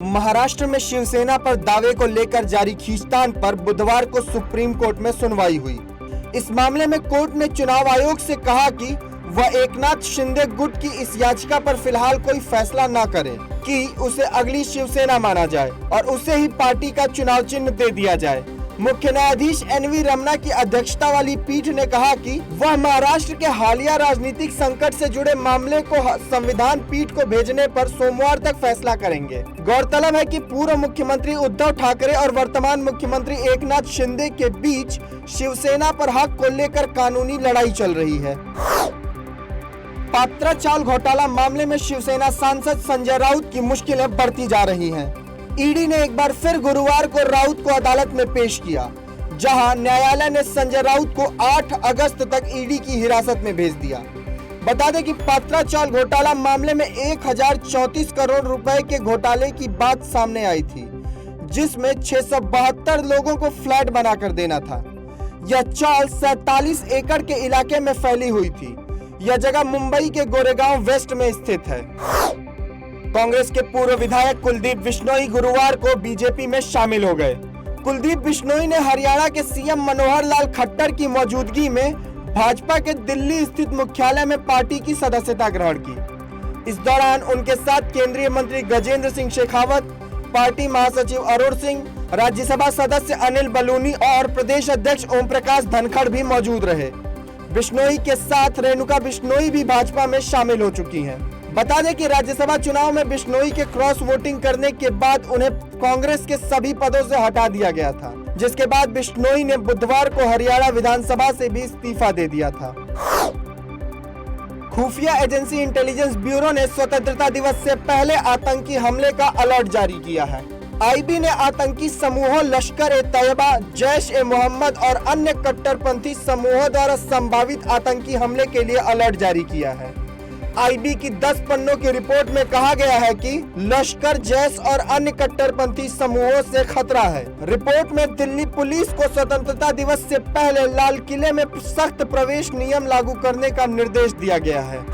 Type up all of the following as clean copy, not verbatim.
महाराष्ट्र में शिवसेना पर दावे को लेकर जारी खींचतान पर बुधवार को सुप्रीम कोर्ट में सुनवाई हुई। इस मामले में कोर्ट ने चुनाव आयोग से कहा कि वह एकनाथ शिंदे गुट की इस याचिका पर फिलहाल कोई फैसला न करे कि उसे अगली शिवसेना माना जाए और उसे ही पार्टी का चुनाव चिन्ह दे दिया जाए। मुख्य न्यायाधीश एनवी रमना की अध्यक्षता वाली पीठ ने कहा कि वह महाराष्ट्र के हालिया राजनीतिक संकट से जुड़े मामले को संविधान पीठ को भेजने पर सोमवार तक फैसला करेंगे। गौरतलब है कि पूर्व मुख्यमंत्री उद्धव ठाकरे और वर्तमान मुख्यमंत्री एकनाथ शिंदे के बीच शिवसेना पर हक को लेकर कानूनी लड़ाई चल रही है। पात्रा चावल घोटाला मामले में शिवसेना सांसद संजय राउत की मुश्किलें बढ़ती जा रही हैं। ईडी ने एक बार फिर गुरुवार को राउत को अदालत में पेश किया, जहां न्यायालय ने संजय राउत को 8 अगस्त तक ईडी की हिरासत में भेज दिया। बता दें कि पात्रा चावल घोटाला मामले में 1034 करोड़ रुपए के घोटाले की बात सामने आई थी, जिसमें 672 लोगों को फ्लैट बनाकर देना था। यह चावल 47 एकड़ के इलाके में फैली हुई थी। यह जगह मुंबई के गोरेगांव वेस्ट में स्थित है। कांग्रेस के पूर्व विधायक कुलदीप बिश्नोई गुरुवार को बीजेपी में शामिल हो गए। कुलदीप बिश्नोई ने हरियाणा के सीएम मनोहर लाल खट्टर की मौजूदगी में भाजपा के दिल्ली स्थित मुख्यालय में पार्टी की सदस्यता ग्रहण की। इस दौरान उनके साथ केंद्रीय मंत्री गजेंद्र सिंह शेखावत, पार्टी महासचिव अरुण सिंह, राज्यसभा सदस्य अनिल बलूनी और प्रदेश अध्यक्ष ओम प्रकाश धनखड़ भी मौजूद रहे। बिश्नोई के साथ रेणुका बिश्नोई भी भाजपा में शामिल हो चुकी हैं। बता दें कि राज्यसभा चुनाव में बिश्नोई के क्रॉस वोटिंग करने के बाद उन्हें कांग्रेस के सभी पदों से हटा दिया गया था, जिसके बाद बिश्नोई ने बुधवार को हरियाणा विधानसभा से भी इस्तीफा दे दिया था। खुफिया एजेंसी इंटेलिजेंस ब्यूरो ने स्वतंत्रता दिवस से पहले आतंकी हमले का अलर्ट जारी किया है। आईबी ने आतंकी समूहों लश्कर-ए-तैयबा, जैश-ए-मोहम्मद और अन्य कट्टरपंथी समूहों द्वारा संभावित आतंकी हमले के लिए अलर्ट जारी किया है। आईबी की 10 पन्नों की रिपोर्ट में कहा गया है कि लश्कर, जैश और अन्य कट्टरपंथी समूहों से खतरा है। रिपोर्ट में दिल्ली पुलिस को स्वतंत्रता दिवस से पहले लाल किले में सख्त प्रवेश नियम लागू करने का निर्देश दिया गया है।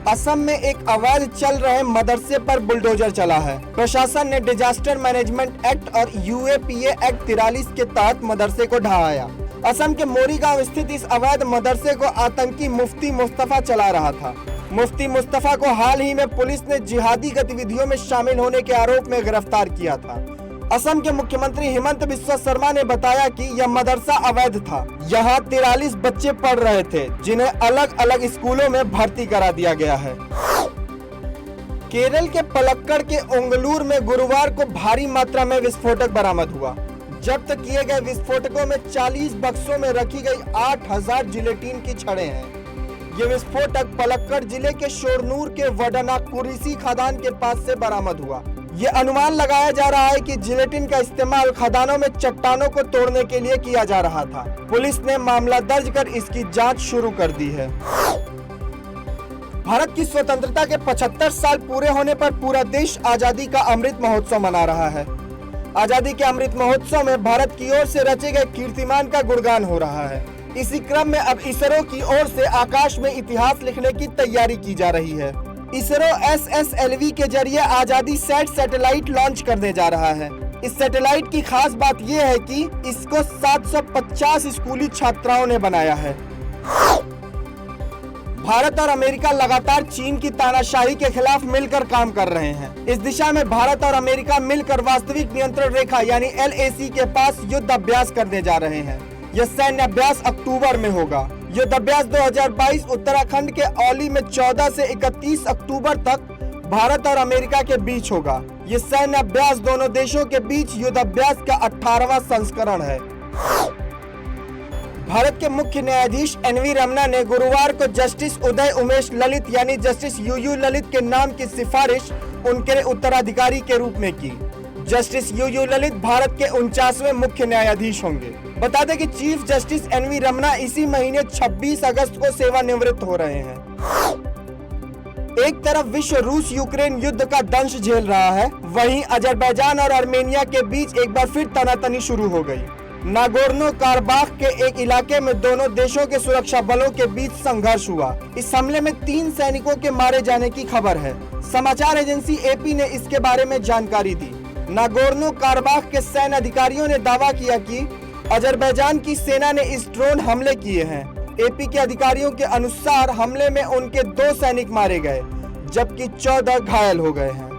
असम में एक अवैध चल रहे मदरसे पर बुलडोजर चला है। प्रशासन ने डिजास्टर मैनेजमेंट एक्ट और यूएपीए एक्ट 43 के तहत मदरसे को ढहाया। असम के मोरीगांव स्थित इस अवैध मदरसे को आतंकी मुफ्ती मुस्तफा चला रहा था। मुफ्ती मुस्तफा को हाल ही में पुलिस ने जिहादी गतिविधियों में शामिल होने के आरोप में गिरफ्तार किया था। असम के मुख्यमंत्री हिमंत बिस्वा शर्मा ने बताया कि यह मदरसा अवैध था। यहाँ 43 बच्चे पढ़ रहे थे, जिन्हें अलग अलग स्कूलों में भर्ती करा दिया गया है। केरल के पलक्कड़ के ओंगलूर में गुरुवार को भारी मात्रा में विस्फोटक बरामद हुआ। जब्त किए गए विस्फोटकों में 40 बक्सों में रखी गई 8000 जिलेटिन की छड़ें हैं। ये विस्फोटक पलक्कड़ जिले के शोरनूर के वडनाकुरिसी खदान के पास से बरामद हुआ। ये अनुमान लगाया जा रहा है कि जिलेटिन का इस्तेमाल खदानों में चट्टानों को तोड़ने के लिए किया जा रहा था। पुलिस ने मामला दर्ज कर इसकी जांच शुरू कर दी है। भारत की स्वतंत्रता के 75 साल पूरे होने पर पूरा देश आजादी का अमृत महोत्सव मना रहा है। आजादी के अमृत महोत्सव में भारत की ओर से रचे गए कीर्तिमान का गुणगान हो रहा है। इसी क्रम में अब इसरो की ओर से आकाश में इतिहास लिखने की तैयारी की जा रही है। इसरो SSLV के जरिए आजादी सैटेलाइट लॉन्च करने जा रहा है। इस सैटेलाइट की खास बात यह है कि इसको 750 स्कूली छात्राओं ने बनाया है। भारत और अमेरिका लगातार चीन की तानाशाही के खिलाफ मिलकर काम कर रहे हैं। इस दिशा में भारत और अमेरिका मिलकर वास्तविक नियंत्रण रेखा यानी LAC के पास युद्ध अभ्यास करने जा रहे हैं। यह सैन्य अभ्यास अक्टूबर में होगा। युद्ध अभ्यास 2022 उत्तराखंड के औली में 14 से 31 अक्टूबर तक भारत और अमेरिका के बीच होगा। ये सैन्य अभ्यास दोनों देशों के बीच युद्ध अभ्यास का 18वां संस्करण है। भारत के मुख्य न्यायाधीश एनवी रमना ने गुरुवार को जस्टिस उदय उमेश ललित यानी जस्टिस यूयू ललित के नाम की सिफारिश उनके उत्तराधिकारी के रूप में की। जस्टिस यूयू ललित भारत के 49वें मुख्य न्यायाधीश होंगे। बता दें कि चीफ जस्टिस एनवी रमना इसी महीने 26 अगस्त को सेवानिवृत्त हो रहे हैं। एक तरफ विश्व रूस यूक्रेन युद्ध का दंश झेल रहा है, वहीं अजरबैजान और आर्मेनिया के बीच एक बार फिर तनातनी शुरू हो गई। नागोर्नो कारबाख के एक इलाके में दोनों देशों के सुरक्षा बलों के बीच संघर्ष हुआ। इस हमले में 3 सैनिकों के मारे जाने की खबर है। समाचार एजेंसी एपी ने इसके बारे में जानकारी दी। नागोर्नो काराबाख के सैन्य अधिकारियों ने दावा किया कि अजरबैजान की सेना ने इस ड्रोन हमले किए हैं। एपी के अधिकारियों के अनुसार हमले में उनके 2 सैनिक मारे गए, जबकि 14 घायल हो गए हैं।